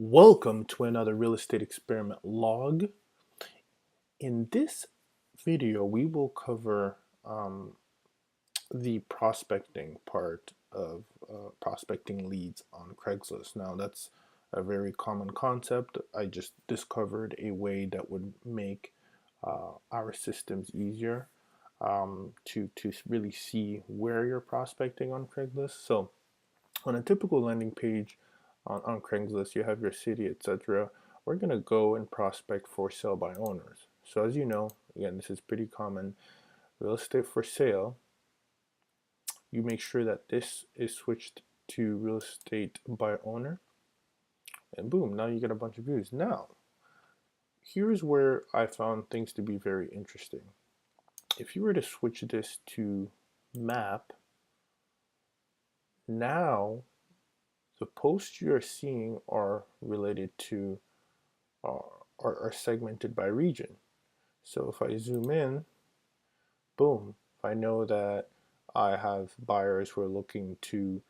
Welcome to another real estate experiment log. In this video, we will cover the prospecting part of prospecting leads on Craigslist. Now, that's a very common concept. I just discovered a way that would make our systems easier to really see where you're prospecting on Craigslist. So, on a typical landing page on Craigslist, you have your city, etc. We're going to go and prospect for sale by owners. So as you know, again, this is pretty common. Real estate for sale, you make sure that this is switched to real estate by owner, and boom, now you get a bunch of views. Now, here's where I found things to be very interesting. If you were to switch this to map, now the posts you're seeing are related to are segmented by region. So if I zoom in, boom, if I know that I have buyers who are looking to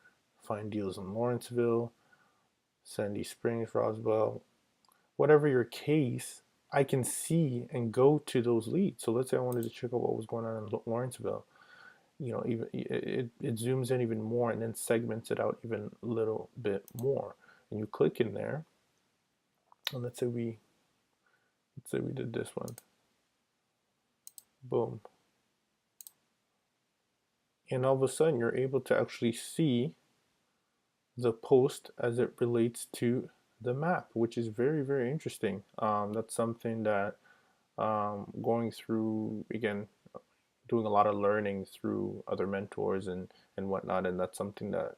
find deals in Lawrenceville, Sandy Springs, Roswell, whatever your case, I can see and go to those leads. So let's say I wanted to check out what was going on in Lawrenceville. Even it zooms in even more and then segments it out even a little bit more. And you click in there, and let's say we did this one. Boom. And all of a sudden you're able to actually see the post as it relates to the map, which is very, very interesting. That's something that going through, again, doing a lot of learning through other mentors and whatnot, and that's something that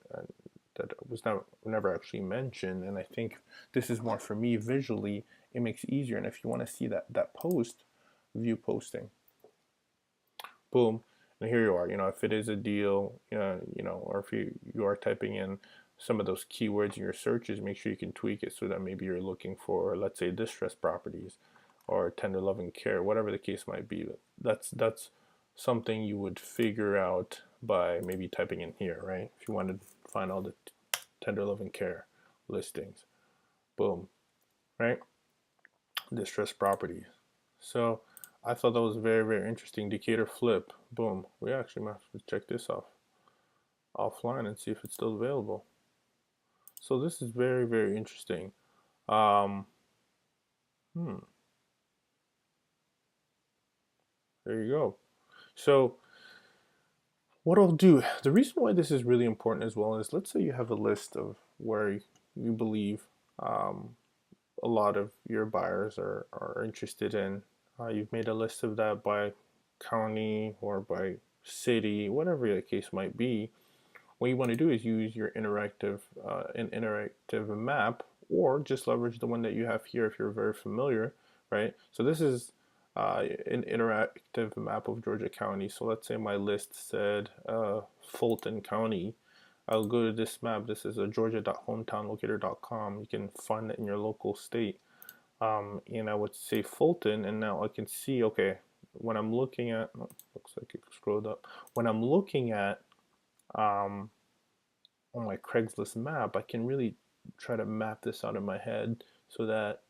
was never actually mentioned. And I think this is more for me visually. It makes it easier. And if you want to see that post, view posting. Boom, and here you are. If it is a deal, or if you are typing in some of those keywords in your searches, make sure you can tweak it so that maybe you're looking for, let's say, distressed properties or tender loving care, whatever the case might be. That's something you would figure out by maybe typing in here, right? If you want to find all the tender loving care listings, boom, right? Distressed properties. So I thought that was very, very interesting. Decatur flip, boom. We actually might have to check this off offline and see if it's still available. So this is very, very interesting. Um, there you go. So what I'll do, the reason why this is really important as well is, let's say you have a list of where you believe a lot of your buyers are interested in. You've made a list of that by county or by city, whatever the case might be. What you want to do is use your an interactive map, or just leverage the one that you have here if you're very familiar, right? So this is an interactive map of Georgia County. So let's say my list said Fulton County. I'll go to this map. This is a georgia.hometownlocator.com. You can find it in your local state. And I would say Fulton, and now I can see, okay, when I'm looking at, oh, looks like it scrolled up. When I'm looking at on my Craigslist map, I can really try to map this out in my head so that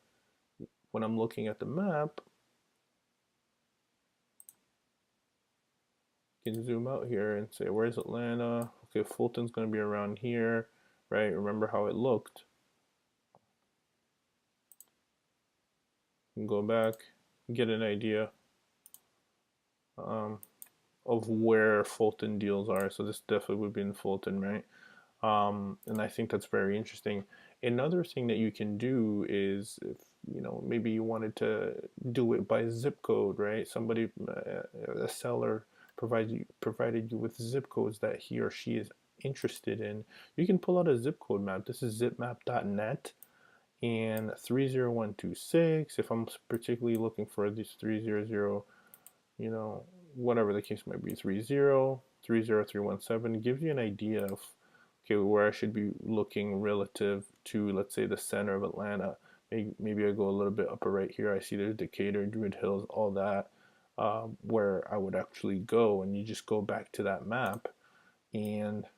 when I'm looking at the map, I can zoom out here and say, where's Atlanta? Okay, Fulton's going to be around here, right? Remember how it looked. Go back, get an idea of where Fulton deals are. So this definitely would be in Fulton, right? And I think that's very interesting. Another thing that you can do is, if maybe you wanted to do it by zip code, right? Somebody, a seller provided you with zip codes that he or she is interested in. You can pull out a zip code map. This is zipmap.net and 30126. If I'm particularly looking for these 300, whatever the case might be, 30317 gives you an idea of, okay, where I should be looking relative to, let's say, the center of Atlanta. Maybe I go a little bit upper right here. I see there's Decatur, Druid Hills, all that, where I would actually go. And you just go back to that map and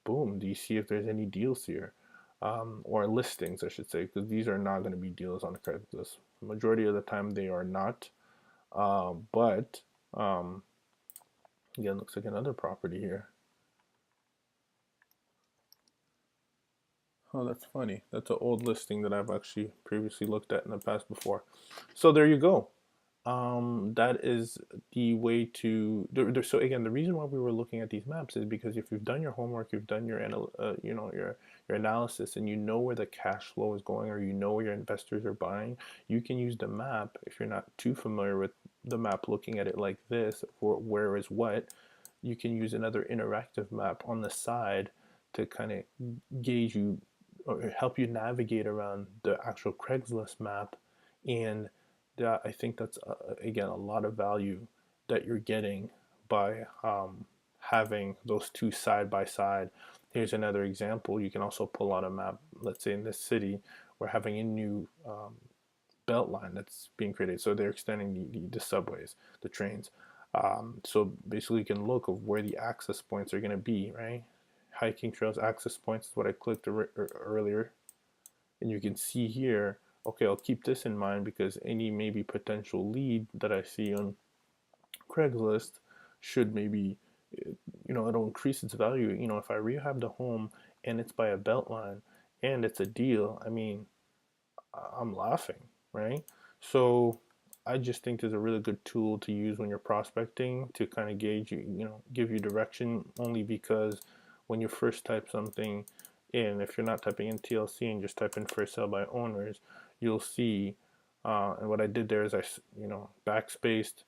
boom, do you see if there's any deals here? or listings, I should say, because these are not going to be deals on Craigslist. The majority of the time, they are not. But again, looks like another property here. Oh, that's funny. That's an old listing that I've actually previously looked at in the past before. So there you go. That is the way to. So again, the reason why we were looking at these maps is because if you've done your homework, you've done your your analysis, and you know where the cash flow is going, or you know where your investors are buying, you can use the map. If you're not too familiar with the map, looking at it like this, or where is what, you can use another interactive map on the side to kind of gauge you or help you navigate around the actual Craigslist map. And that, I think that's again a lot of value that you're getting by having those two side by side. Here's another example. You can also pull out a map. Let's say in this city, we're having a new belt line that's being created. So they're extending the subways, the trains. So basically, you can look of where the access points are going to be, right? Hiking trails access points is what I clicked earlier, and you can see here. Okay, I'll keep this in mind because any maybe potential lead that I see on Craigslist should maybe, it'll increase its value. If I rehab the home and it's by a belt line and it's a deal, I mean, I'm laughing, right? So I just think there's a really good tool to use when you're prospecting to kind of gauge give you direction, only because when you first type something in, if you're not typing in TLC and just type in for sale by owners, you'll see, and what I did there is I backspaced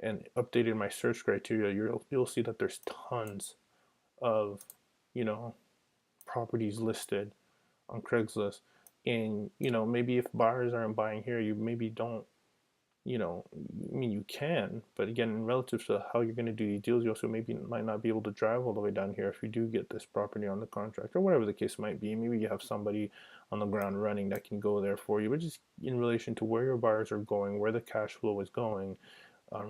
and updated my search criteria. You'll see that there's tons of, properties listed on Craigslist. And maybe if buyers aren't buying here, you maybe don't, I mean, you can, but again, relative to how you're going to do these deals, you also maybe might not be able to drive all the way down here if you do get this property on the contract, or whatever the case might be. Maybe you have somebody on the ground running that can go there for you, but just in relation to where your buyers are going, where the cash flow is going,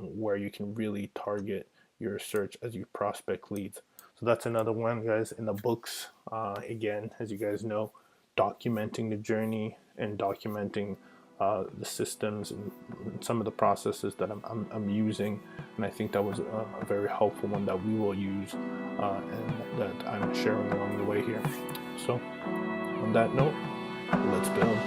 where you can really target your search as you prospect leads. So that's another one, guys, in the books. Again, as you guys know, documenting the journey and documenting the systems and some of the processes that I'm using, and I think that was a very helpful one that we will use and that I'm sharing along the way here. So on that note, let's build.